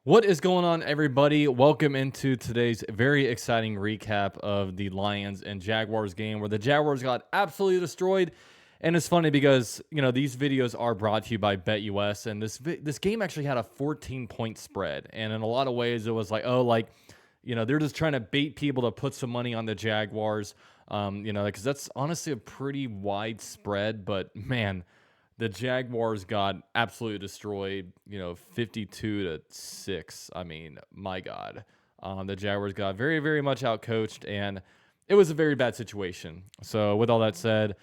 What is going on, everybody? Welcome into today's very exciting recap of the Lions and Jaguars game where the Jaguars got absolutely destroyed. And it's funny because, these videos are brought to you by BetUS, and this game actually had a 14-point spread. And in a lot of ways, it was like, they're just trying to bait people to put some money on the Jaguars, because that's honestly a pretty wide spread. But man, the Jaguars got absolutely destroyed, 52-6. I mean, my God. The Jaguars got very, very much outcoached, and it was a very bad situation. So, with all that said,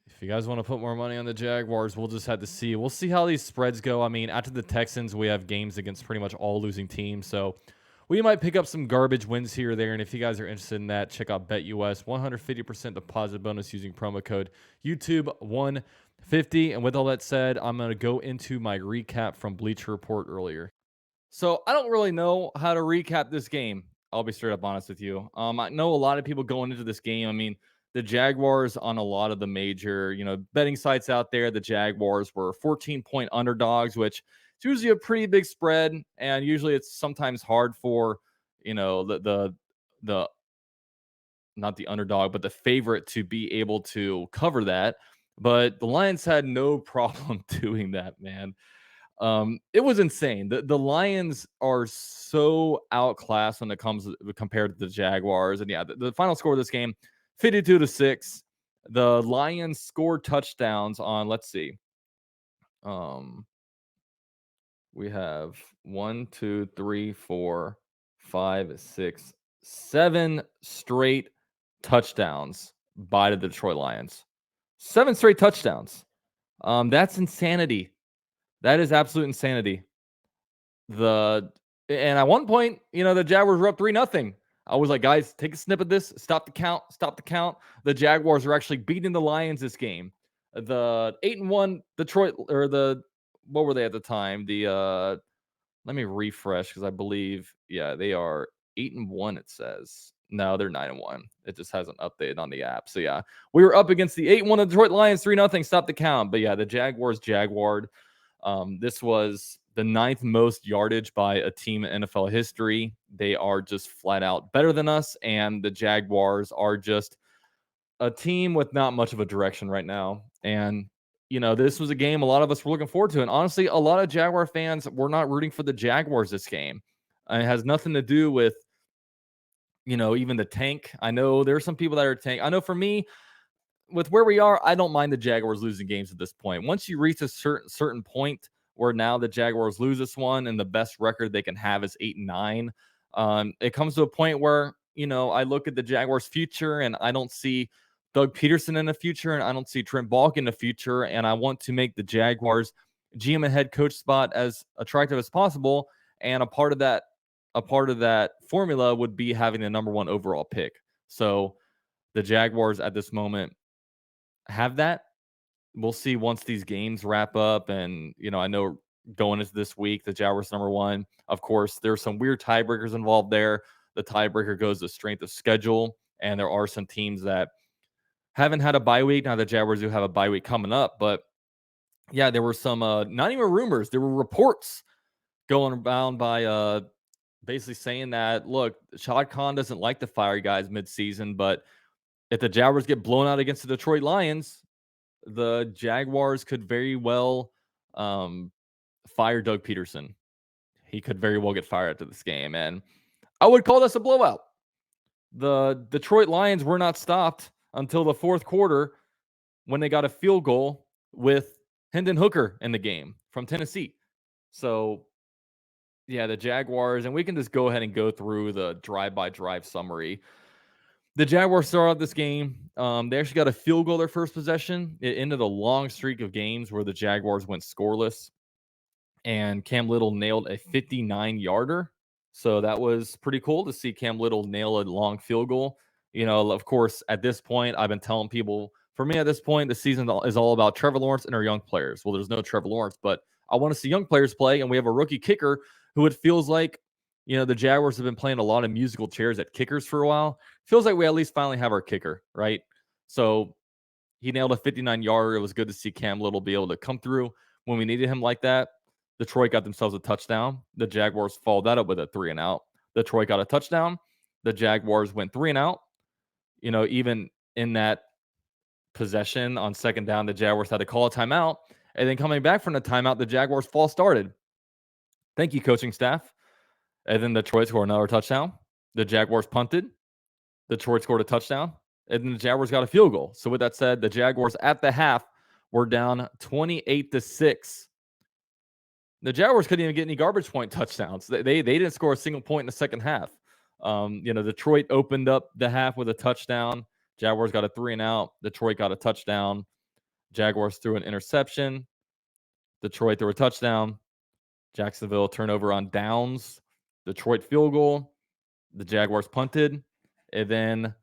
if you guys want to put more money on the Jaguars, we'll just have to see. We'll see how these spreads go. I mean, after the Texans, we have games against pretty much all losing teams. So, we might pick up some garbage wins here or there. And if you guys are interested in that, check out BetUS. 150% deposit bonus using promo code YouTube150. And with all that said, I'm going to go into my recap from Bleacher Report earlier. So I don't really know how to recap this game. I'll be straight up honest with you. I know a lot of people going into this game. I mean, the Jaguars on a lot of the major, betting sites out there, the Jaguars were 14-point underdogs, which is usually a pretty big spread, and usually it's sometimes hard for, the not the underdog, but the favorite to be able to cover that. But the Lions had no problem doing that, man. It was insane. The Lions are so outclassed when it comes compared to the Jaguars. And yeah, the final score of this game, 52-6. The Lions scored touchdowns on, let's see. We have 1, 2, 3, 4, 5, 6, 7 straight touchdowns by the Detroit Lions. 7 straight touchdowns. That's insanity. That is absolute insanity. And at one point, the Jaguars were up 3-0. I was like, guys, take a snip of this. Stop the count. Stop the count. The Jaguars are actually beating the Lions this game. The 8-1 Detroit, or what were they at the time? Let me refresh because I believe, they are 8-1. It says no, they're 9-1. It just hasn't updated on the app. So yeah, we were up against the 8-1 Detroit Lions, 3-0. Stop the count. But yeah, the Jaguars jaguared. This was the 9th most yardage by a team in NFL history. They are just flat out better than us, and the Jaguars are just a team with not much of a direction right now. And this was a game a lot of us were looking forward to. And honestly, a lot of Jaguar fans were not rooting for the Jaguars this game. And it has nothing to do with, even the tank. I know there are some people that are tank. I know for me, with where we are, I don't mind the Jaguars losing games at this point. Once you reach a certain point where now the Jaguars lose this one and the best record they can have is 8-9, it comes to a point where, I look at the Jaguars' future and I don't see Doug Peterson in the future and I don't see Trent Baalke in the future, and I want to make the Jaguars GM and head coach spot as attractive as possible. And a part of that formula would be having the number 1 overall pick. So the Jaguars at this moment have that. We'll see once these games wrap up. And, I know going into this week, the Jaguars number 1. Of course, there's some weird tiebreakers involved there. The tiebreaker goes to strength of schedule. And there are some teams that haven't had a bye week. Now the Jaguars do have a bye week coming up. But yeah, there were some not even rumors. There were reports going around by basically saying that, look, Shad Khan doesn't like to fire guys midseason, but if the Jaguars get blown out against the Detroit Lions, the Jaguars could very well fire Doug Peterson. He could very well get fired after this game. And I would call this a blowout. The Detroit Lions were not stopped until the fourth quarter when they got a field goal with Hendon Hooker in the game from Tennessee. So, yeah, the Jaguars, and we can just go ahead and go through the drive-by-drive summary. The Jaguars started out this game. They actually got a field goal their first possession. It ended a long streak of games where the Jaguars went scoreless. And Cam Little nailed a 59-yarder. So that was pretty cool to see Cam Little nail a long field goal. Of course, at this point, I've been telling people, for me at this point, the season is all about Trevor Lawrence and our young players. Well, there's no Trevor Lawrence, but I want to see young players play, and we have a rookie kicker who it feels like, the Jaguars have been playing a lot of musical chairs at kickers for a while. Feels like we at least finally have our kicker, right? So he nailed a 59-yarder. It was good to see Cam Little be able to come through when we needed him like that. Detroit got themselves a touchdown. The Jaguars followed that up with a 3-and-out. Detroit got a touchdown. The Jaguars went 3-and-out. Even in that possession on second down, the Jaguars had to call a timeout. And then coming back from the timeout, the Jaguars false started. Thank you, coaching staff. And then Detroit scored another touchdown. The Jaguars punted. Detroit scored a touchdown. And then the Jaguars got a field goal. So with that said, the Jaguars at the half were down 28-6. The Jaguars couldn't even get any garbage point touchdowns. They didn't score a single point in the second half. Detroit opened up the half with a touchdown. Jaguars got a 3-and-out. Detroit got a touchdown. Jaguars threw an interception. Detroit threw a touchdown. Jacksonville turnover on downs. Detroit field goal. The Jaguars punted. And then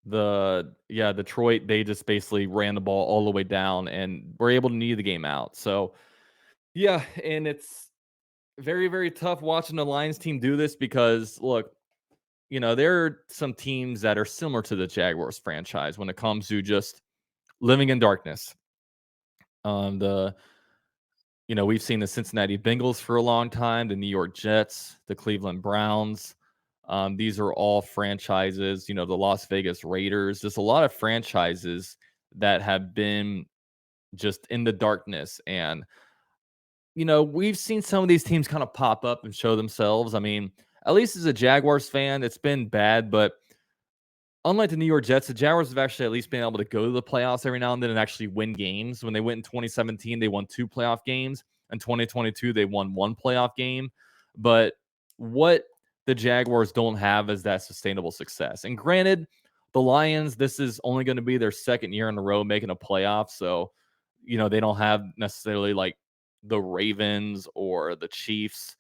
Detroit, they just basically ran the ball all the way down and were able to knee the game out. So, yeah, and it's very, very tough watching the Lions team do this because, look, there are some teams that are similar to the Jaguars franchise when it comes to just living in darkness. We've seen the Cincinnati Bengals for a long time, the New York Jets, the Cleveland Browns. These are all franchises, the Las Vegas Raiders. There's a lot of franchises that have been just in the darkness. And, we've seen some of these teams kind of pop up and show themselves. I mean, at least as a Jaguars fan, it's been bad, but unlike the New York Jets, the Jaguars have actually at least been able to go to the playoffs every now and then and actually win games. When they went in 2017, they won 2 playoff games. In 2022, they won 1 playoff game. But what the Jaguars don't have is that sustainable success. And granted, the Lions, this is only going to be their second year in a row making a playoff. So, they don't have necessarily like the Ravens or the Chiefs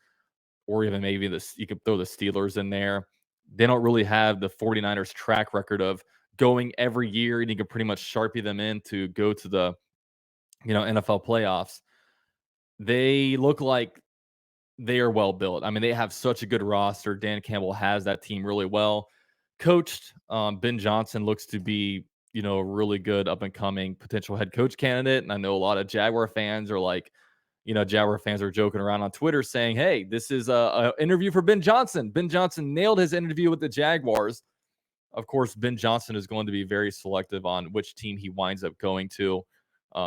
or even maybe you could throw the Steelers in there. They don't really have the 49ers track record of going every year and you can pretty much Sharpie them in to go to the, NFL playoffs. They look like they are well built. I mean, they have such a good roster. Dan Campbell has that team really well coached. Ben Johnson looks to be, a really good up and coming potential head coach candidate. And I know a lot of Jaguar fans are like, Jaguar fans are joking around on Twitter saying, hey, this is a interview for Ben Johnson. Ben Johnson nailed his interview with the Jaguars. Of course, Ben Johnson is going to be very selective on which team he winds up going to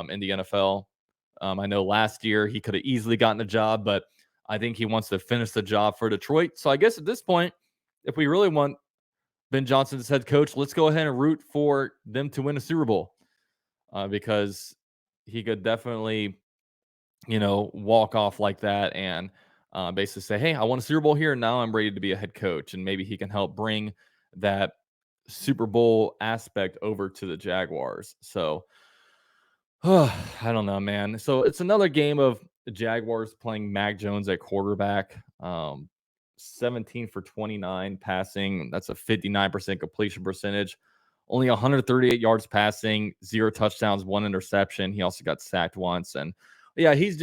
in the NFL. I know last year he could have easily gotten the job, but I think he wants to finish the job for Detroit. So I guess at this point, if we really want Ben Johnson as head coach, let's go ahead and root for them to win a Super Bowl because he could definitely walk off like that and basically say, hey, I won a Super Bowl here. And now I'm ready to be a head coach. And maybe he can help bring that Super Bowl aspect over to the Jaguars. So I don't know, man. So it's another game of the Jaguars playing Mac Jones at quarterback. 17 for 29 passing. That's a 59% completion percentage. Only 138 yards passing, 0 touchdowns, 1 interception. He also got sacked once. And yeah, he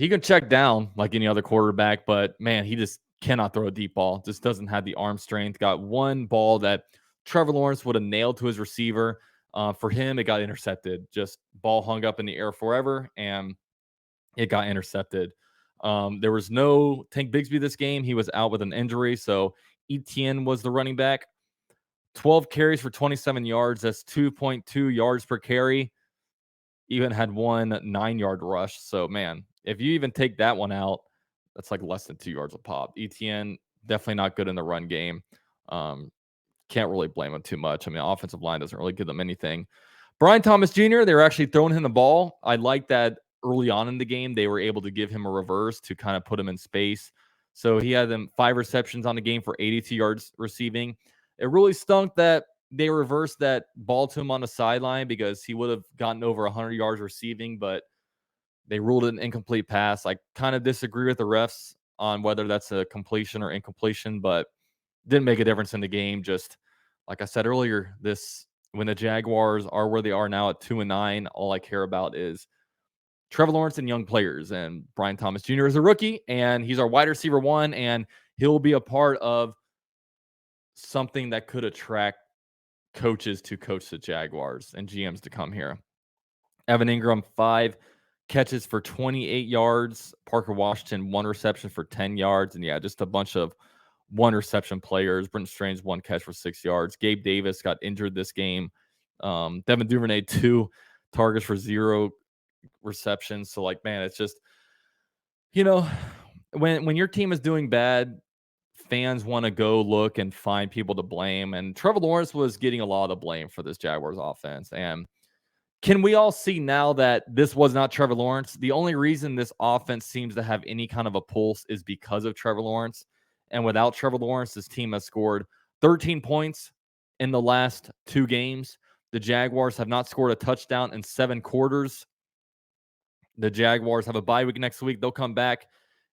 can check down like any other quarterback, but man, he just cannot throw a deep ball. Just doesn't have the arm strength. Got one ball that Trevor Lawrence would have nailed to his receiver. For him, it got intercepted. Just ball hung up in the air forever, and it got intercepted. There was no Tank Bigsby this game. He was out with an injury, so Etienne was the running back. 12 carries for 27 yards. That's 2.2 yards per carry. Even had one 9-yard rush. So, man, if you even take that one out, that's like less than 2 yards a pop. Etienne, definitely not good in the run game. Can't really blame him too much. I mean, offensive line doesn't really give them anything. Brian Thomas Jr., they were actually throwing him the ball. I like that early on in the game, they were able to give him a reverse to kind of put him in space. So he had them 5 receptions on the game for 82 yards receiving. It really stunk that they reversed that ball to him on the sideline because he would have gotten over 100 yards receiving, but they ruled it an incomplete pass. I kind of disagree with the refs on whether that's a completion or incompletion, but didn't make a difference in the game. Just like I said earlier, when the Jaguars are where they are now at 2-9, all I care about is Trevor Lawrence and young players. And Brian Thomas Jr. is a rookie, and he's our wide receiver 1, and he'll be a part of something that could attract coaches to coach the Jaguars and GMs to come here. Evan Ingram, 5 catches for 28 yards. Parker Washington, 1 reception for 10 yards. And yeah, just a bunch of 1 reception players. Brenton Strange, 1 catch for 6 yards. Gabe Davis got injured this game. Devin Duvernay, 2 targets for 0 receptions. So, like, man, it's just, you know, when your team is doing bad, fans want to go look and find people to blame. And Trevor Lawrence was getting a lot of the blame for this Jaguars offense. And can we all see now that this was not Trevor Lawrence? The only reason this offense seems to have any kind of a pulse is because of Trevor Lawrence. And without Trevor Lawrence, this team has scored 13 points in the last 2 games. The Jaguars have not scored a touchdown in 7 quarters. The Jaguars have a bye week next week. They'll come back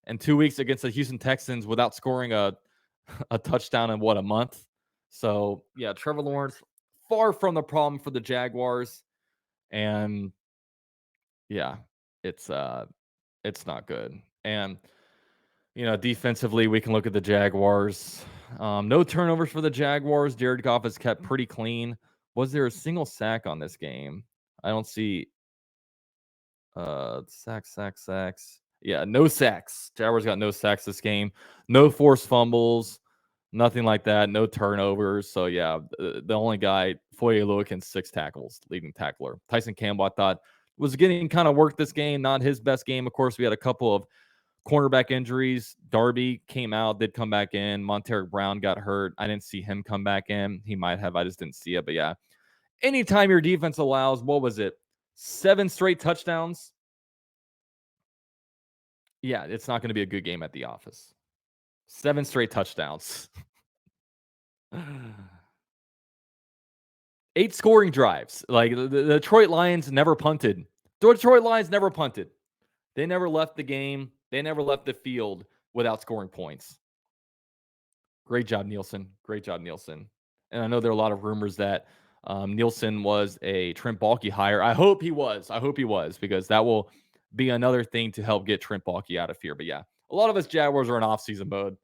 in 2 weeks against the Houston Texans without scoring a touchdown in a month. So, yeah, Trevor Lawrence, far from the problem for the Jaguars. And yeah, it's not good. And defensively, we can look at the Jaguars. No turnovers for the Jaguars. Jared Goff is kept pretty clean. Was there a single sack on this game? I don't see sacks. Yeah, no sacks. Jaguars got no sacks this game. No forced fumbles, nothing like that. No turnovers. So yeah, the only guy, Foye Oluokun, 6 tackles, leading tackler. Tyson Campbell, I thought, was getting kind of work this game. Not his best game. Of course, we had a couple of cornerback injuries. Darby came out, did come back in. Monteric Brown got hurt. I didn't see him come back in. He might have. I just didn't see it. But yeah, anytime your defense allows, what was it? 7 straight touchdowns. Yeah, it's not going to be a good game at the office. 7 straight touchdowns. 8 scoring drives. Like the Detroit Lions never punted. The Detroit Lions never punted. They never left the game. They never left the field without scoring points. Great job, Nielsen. Great job, Nielsen. And I know there are a lot of rumors that Nielsen was a Trent Baalke hire. I hope he was. Because that will be another thing to help get Trent Baalke out of here. But yeah, a lot of us Jaguars are in off-season mode.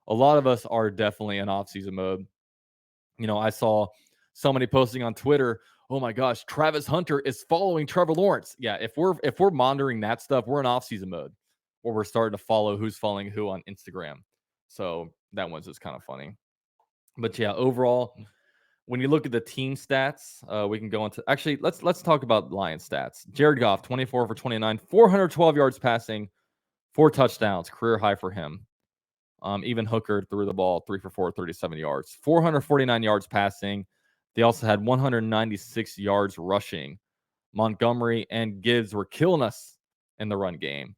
A lot of us are definitely in off-season mode. I saw somebody posting on Twitter, "Oh my gosh, Travis Hunter is following Trevor Lawrence." Yeah, if we're monitoring that stuff, we're in off-season mode, or we're starting to follow who's following who on Instagram. So that one's just kind of funny. But yeah, overall, when you look at the team stats, we can go into actually let's talk about Lions stats. Jared Goff, 24 for 29, 412 yards passing, 4 touchdowns, career high for him. Even Hooker threw the ball 3 for 4, 37 yards, 449 yards passing. They also had 196 yards rushing. Montgomery and Gibbs were killing us in the run game.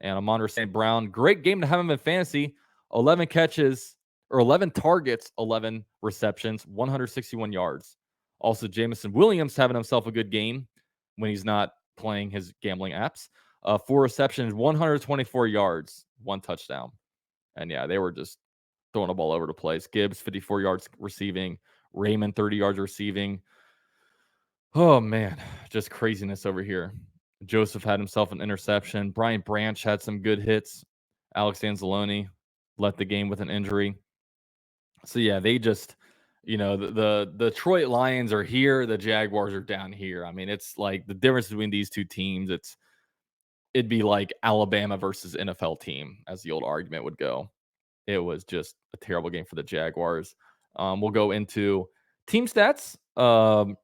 And Amon St. Brown, great game to have him in fantasy. 11 catches or 11 targets, 11 receptions, 161 yards. Also, Jameson Williams having himself a good game when he's not playing his gambling apps. 4 receptions, 124 yards, 1 touchdown. And yeah, they were just throwing the ball over the place. Gibbs, 54 yards receiving. Raymond, 30 yards receiving. Oh, man, just craziness over here. Joseph had himself an interception. Brian Branch had some good hits. Alex Anzalone left the game with an injury. So, yeah, they just, the Detroit Lions are here. The Jaguars are down here. I mean, it's like the difference between these two teams. It'd be like Alabama versus NFL team, as the old argument would go. It was just a terrible game for the Jaguars. We'll go into team stats. Time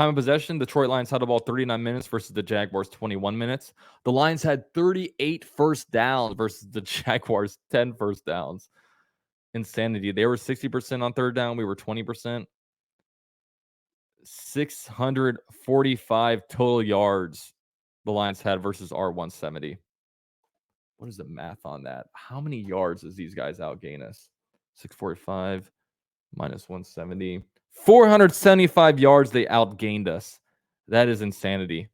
of possession, Detroit Lions had the ball 39 minutes versus the Jaguars 21 minutes. The Lions had 38 first downs versus the Jaguars 10 first downs. Insanity. They were 60% on third down. We were 20%. 645 total yards the Lions had versus our 170. What is the math on that? How many yards does these guys outgain us? 645 minus 170. 475 yards they outgained us. That is insanity.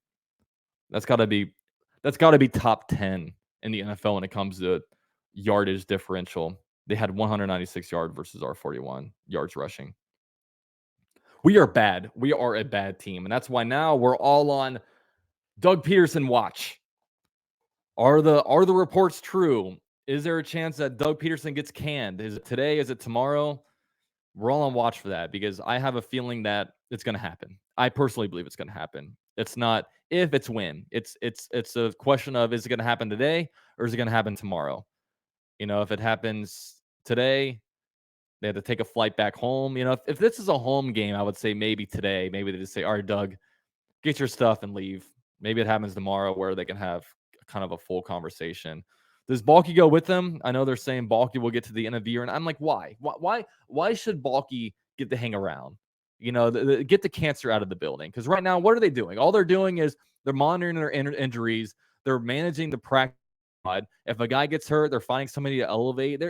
That's got to be top 10 in the NFL when it comes to yardage differential. They had 196 yards versus our 41 yards rushing. We are bad. We are a bad team. And that's why now we're all on Doug Peterson watch. Are the reports true? Is there a chance that Doug Peterson gets canned? Is it today? Is it tomorrow? We're all on watch for that because I have a feeling that it's going to happen. I personally believe it's going to happen. It's not If it's when. It's a question of, is it going to happen today or is it going to happen tomorrow? If it happens today, they have to take a flight back home. If this is a home game, I would say maybe today. Maybe they just say, all right, Doug, get your stuff and leave. Maybe it happens tomorrow where they can have kind of a full conversation. Does Balky go with them? I know they're saying Balky will get to the end of the year, and I'm like, why? Why should Balky get to hang around? Get the cancer out of the building. Because right now, what are they doing? All they're doing is they're monitoring their injuries. They're managing the practice. If a guy gets hurt, they're finding somebody to elevate.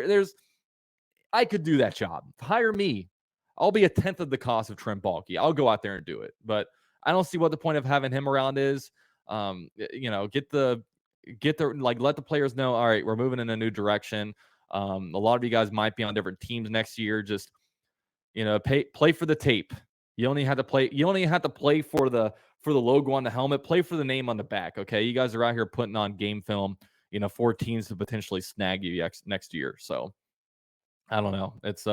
I could do that job. Hire me. I'll be a tenth of the cost of Trent Baalke. I'll go out there and do it. But I don't see what the point of having him around is. Get the let the players know, all right, we're moving in a new direction. A lot of you guys might be on different teams next year. Just play for the tape. You only have to play for the logo on the helmet. Play for the name on the back. Okay, you guys are out here putting on game film. 4 teams to potentially snag you next year. So I don't know. It's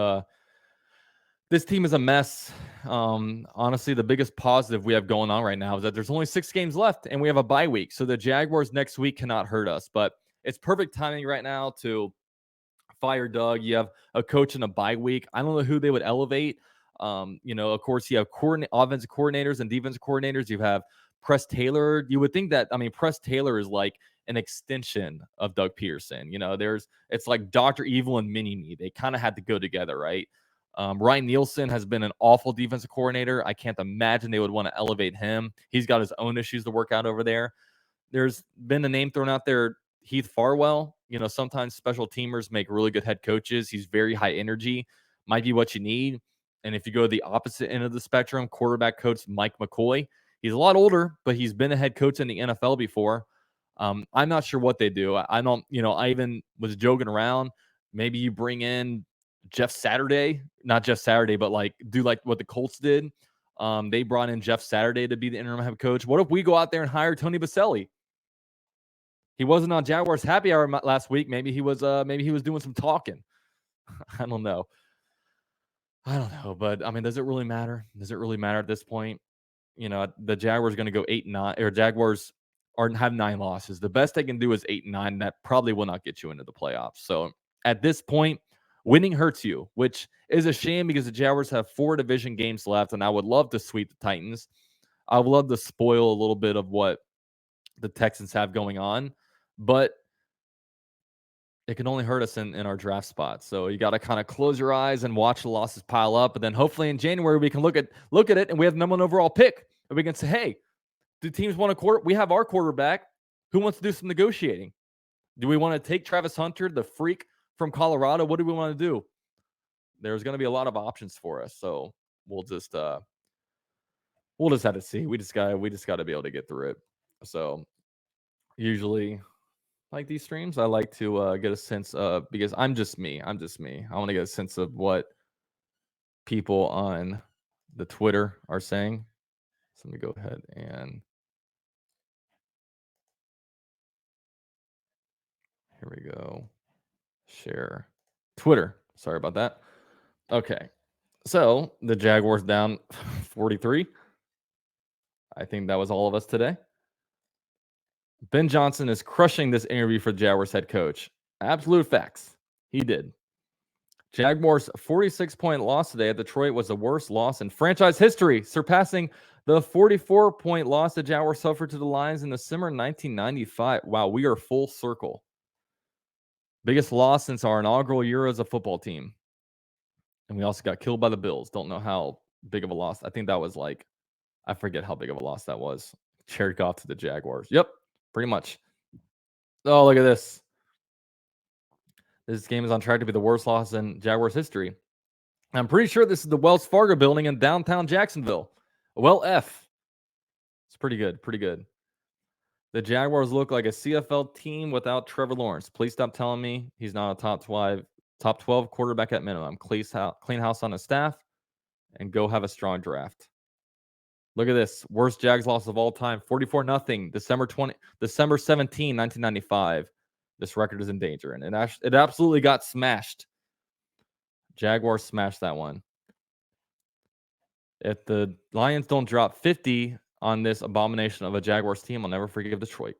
this team is a mess. Honestly, the biggest positive we have going on right now is that there's only 6 games left and we have a bye week. So the Jaguars next week cannot hurt us. But it's perfect timing right now to fire Doug. You have a coach in a bye week. I don't know who they would elevate. Of course, you have offensive coordinators and defensive coordinators. You have Press Taylor. You would think that, Press Taylor is like an extension of Doug Peterson. It's like Dr. Evil and Mini-Me. They kind of had to go together, right? Ryan Nielsen has been an awful defensive coordinator. I can't imagine they would want to elevate him. He's got his own issues to work out over there. There's been a name thrown out there, Heath Farwell. Sometimes special teamers make really good head coaches. He's very high energy, might be what you need. And if you go to the opposite end of the spectrum, quarterback coach Mike McCoy. He's a lot older, but he's been a head coach in the NFL before. I'm not sure what they do. I don't, I even was joking around. Maybe you bring in Jeff Saturday, not Jeff Saturday, but do what the Colts did. They brought in Jeff Saturday to be the interim head coach. What if we go out there and hire Tony Baselli? He wasn't on Jaguars happy hour last week. Maybe he was doing some talking. I don't know. But does it really matter? Does it really matter at this point? The Jaguars are going to go 8-9, or Jaguars have 9 losses. The best they can do is 8-9. That probably will not get you into the playoffs. So at this point, winning hurts you, which is a shame because the Jaguars have 4 division games left, and I would love to sweep the Titans. I would love to spoil a little bit of what the Texans have going on, but it can only hurt us in our draft spot. So you got to kind of close your eyes and watch the losses pile up. And then hopefully in January, we can look at it and we have the number 1 overall pick. And we can say, hey, do teams want a quarter? We have our quarterback. Who wants to do some negotiating? Do we want to take Travis Hunter, the freak from Colorado? What do we want to do? There's going to be a lot of options for us. So we'll just have to see. We just got to be able to get through it. So usually, like these streams, I like to get a sense of, because I'm just me. I want to get a sense of what people on the Twitter are saying. So let me go ahead and here we go. Share Twitter. Sorry about that. Okay. So the Jaguars down 43. I think that was all of us today. Ben Johnson is crushing this interview for Jaguars head coach. Absolute facts. He did. Jaguars' 46-point loss today at Detroit was the worst loss in franchise history, surpassing the 44-point loss the Jaguars suffered to the Lions in the summer 1995. Wow, we are full circle. Biggest loss since our inaugural year as a football team. And we also got killed by the Bills. Don't know how big of a loss. I think that was I forget how big of a loss that was. Jared Goff to the Jaguars. Yep, pretty much. Oh, look at this. This game is on track to be the worst loss in Jaguars history. I'm pretty sure this is the Wells Fargo building in downtown Jacksonville. Well, it's pretty good. Pretty good. The Jaguars look like a CFL team without Trevor Lawrence. Please stop telling me he's not a top 12 quarterback at minimum. Clean house on his staff and go have a strong draft. Look at this. Worst Jags loss of all time. 44-0. December 17, 1995. This record is in danger. And it absolutely got smashed. Jaguars smashed that one. If the Lions don't drop 50 on this abomination of a Jaguars team, I'll never forgive Detroit.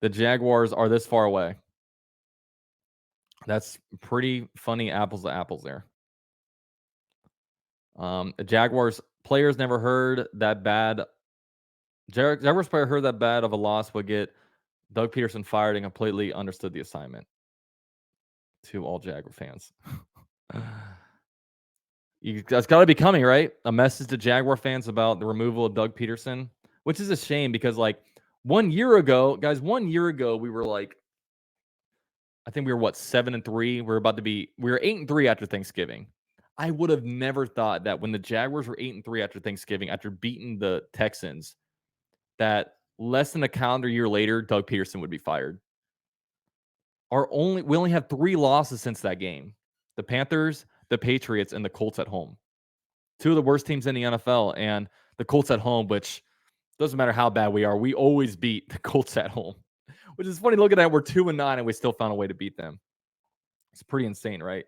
The Jaguars are this far away. That's pretty funny apples to apples there. The Jaguars players never heard that bad. Jaguars player heard that bad of a loss would get Doug Peterson fired and completely understood the assignment. To all Jaguar fans. That's got to be coming, right? A message to Jaguar fans about the removal of Doug Peterson, which is a shame because, like, 1 year ago, guys, 1 year ago, we were like, I think we were 7-3. We were 8-3 after Thanksgiving. I would have never thought that when the Jaguars were 8-3 after Thanksgiving, after beating the Texans, that less than a calendar year later, Doug Peterson would be fired. We only have 3 losses since that game. The Panthers, the Patriots, and the Colts at home. 2 of the worst teams in the NFL, and the Colts at home, which doesn't matter how bad we are, we always beat the Colts at home. Which is funny looking at, we're 2-9 and we still found a way to beat them. It's pretty insane, right?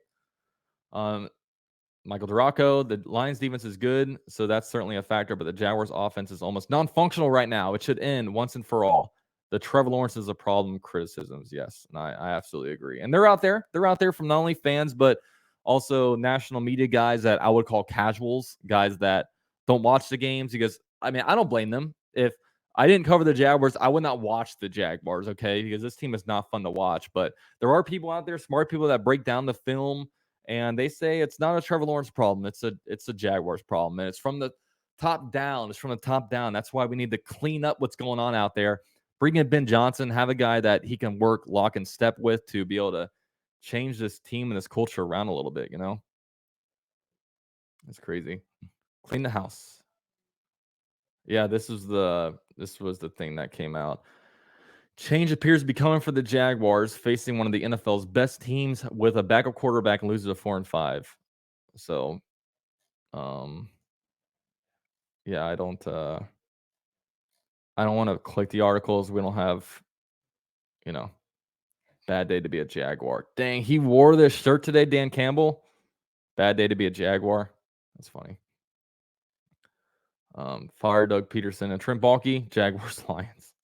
Michael Duraco, the Lions defense is good, so that's certainly a factor, but the Jaguars offense is almost non-functional right now. It should end once and for all. The Trevor Lawrence is a problem criticisms, yes, and I absolutely agree. And they're out there. They're out there from not only fans, but also national media guys that I would call casuals, guys that don't watch the games because, I mean, I don't blame them. If I didn't cover the Jaguars, I would not watch the Jaguars, okay, because this team is not fun to watch. But there are people out there, smart people that break down the film, and they say it's not a Trevor Lawrence problem. It's a Jaguars problem. And it's from the top down. It's from the top down. That's why we need to clean up what's going on out there. Bring in Ben Johnson, have a guy that he can work lock and step with to be able to change this team and this culture around a little bit, you know? It's crazy. Clean the house. Yeah, this was the thing that came out. Change appears to be coming for the Jaguars, facing one of the NFL's best teams with a backup quarterback and loses to 4-5. So, yeah, I don't want to click the articles. We don't have, you know, bad day to be a Jaguar. Dang, he wore this shirt today, Dan Campbell. Bad day to be a Jaguar. That's funny. Fire Doug Peterson and Trent Baalke, Jaguars Lions.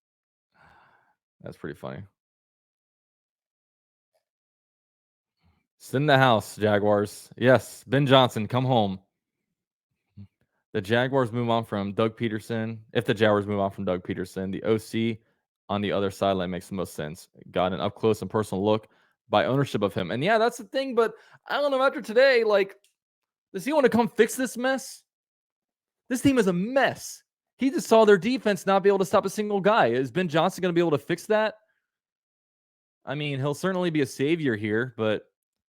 That's pretty funny. Send the house, Jaguars. Yes, Ben Johnson, come home. The Jaguars move on from Doug Peterson. If the Jaguars move on from Doug Peterson, the OC on the other sideline makes the most sense. Got an up close and personal look by ownership of him. And yeah, that's the thing. But I don't know, after today, like, does he want to come fix this mess? This team is a mess. He just saw their defense not be able to stop a single guy. Is Ben Johnson going to be able to fix that? I mean, he'll certainly be a savior here, but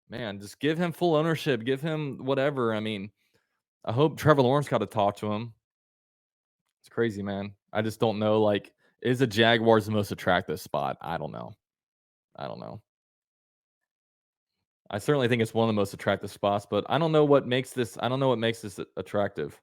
man, just give him full ownership. Give him whatever. I mean, I hope Trevor Lawrence got to talk to him. It's crazy, man. I just don't know. Like, is the Jaguars the most attractive spot? I don't know. I certainly think it's one of the most attractive spots, but I don't know what makes this. I don't know what makes this attractive.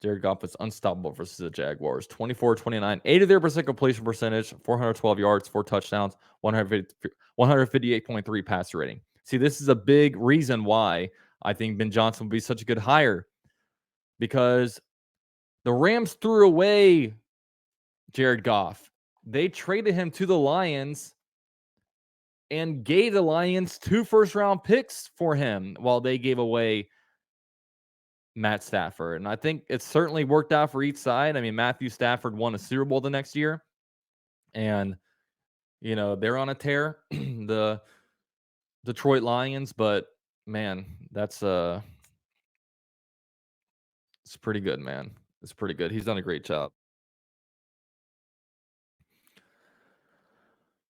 Jared Goff is unstoppable versus the Jaguars. 24-29, 80% completion percentage, 412 yards, 4 touchdowns, 158.3 passer rating. See, this is a big reason why I think Ben Johnson would be such a good hire, because the Rams threw away Jared Goff. They traded him to the Lions and gave the Lions 2 first-round picks for him while they gave away Matt Stafford. And I think it's certainly worked out for each side. I mean, Matthew Stafford won a Super Bowl the next year. And, you know, they're on a tear, the Detroit Lions. But, man, that's it's pretty good, man. It's pretty good. He's done a great job.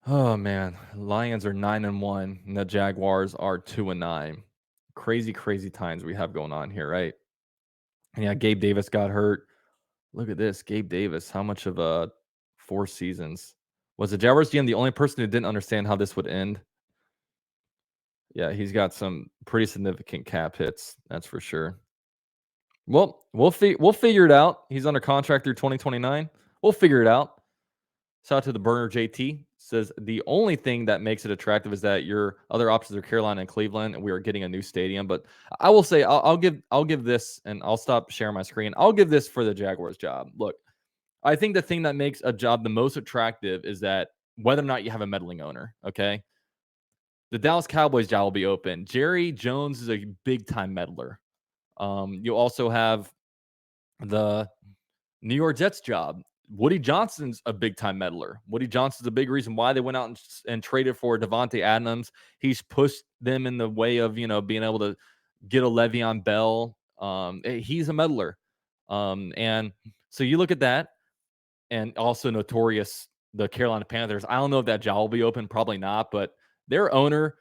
Oh, man. Lions are 9-1, and the Jaguars are 2-9. Crazy, crazy times we have going on here, right? And yeah, Gabe Davis got hurt. Look at this. Gabe Davis, how much of 4 seasons? Was the Jaguars GM the only person who didn't understand how this would end? Yeah, he's got some pretty significant cap hits, that's for sure. Well, we'll figure it out. He's under contract through 2029. We'll figure it out. Shout out to the burner JT. Says the only thing that makes it attractive is that your other options are Carolina and Cleveland, and we are getting a new stadium. But I will say I'll give this, and I'll stop sharing my screen. I'll give this for the Jaguars job. Look, I think the thing that makes a job the most attractive is that whether or not you have a meddling owner. Okay, the Dallas Cowboys job will be open. Jerry Jones is a big time meddler. You also have the New York Jets job. Woody Johnson's a big time meddler. Woody Johnson's a big reason why they went out and traded for Devontae Adams. He's pushed them in the way of, being able to get a Le'Veon Bell. He's a meddler. And so you look at that, and also notorious, the Carolina Panthers. I don't know if that job will be open, probably not, but their owner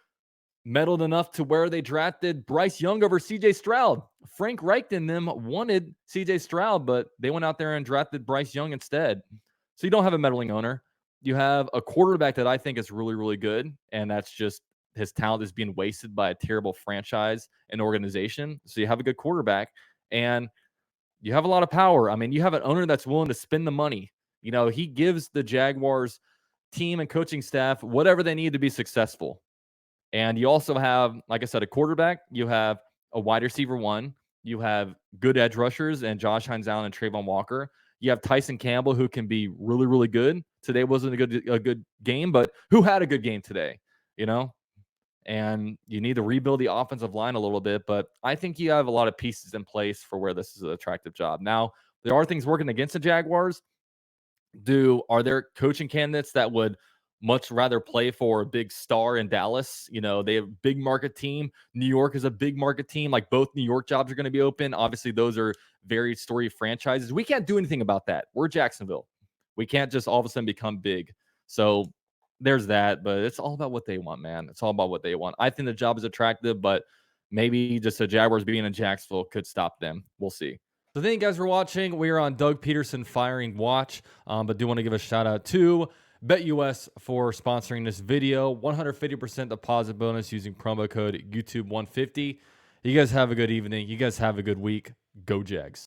meddled enough to where they drafted Bryce Young over CJ Stroud. Frank Reich and them wanted CJ Stroud, but they went out there and drafted Bryce Young instead. So you don't have a meddling owner. You have a quarterback that I think is really, really good, and that's just his talent is being wasted by a terrible franchise and organization. So you have a good quarterback, and you have a lot of power. I mean, you have an owner that's willing to spend the money. He gives the Jaguars team and coaching staff whatever they need to be successful. And you also have, like I said, a quarterback. You have a wide receiver one. You have good edge rushers and Josh Hines Allen and Trayvon Walker. You have Tyson Campbell, who can be really, really good. Today wasn't a good game, but who had a good game today? You know, and you need to rebuild the offensive line a little bit. But I think you have a lot of pieces in place for where this is an attractive job. Now, there are things working against the Jaguars. Are there coaching candidates that would much rather play for a big star in Dallas? They have a big market team. New York is a big market team. Like, both New York jobs are going to be open. Obviously, those are very storied franchises. We can't do anything about that. We're Jacksonville. We can't just all of a sudden become big. So there's that, but it's all about what they want, man. It's all about what they want. I think the job is attractive, but maybe just the Jaguars being in Jacksonville could stop them. We'll see. So thank you guys for watching. We are on Doug Peterson Firing Watch, but do want to give a shout out to BetUS for sponsoring this video. 150% deposit bonus using promo code YouTube150. You guys have a good evening. You guys have a good week. Go Jags.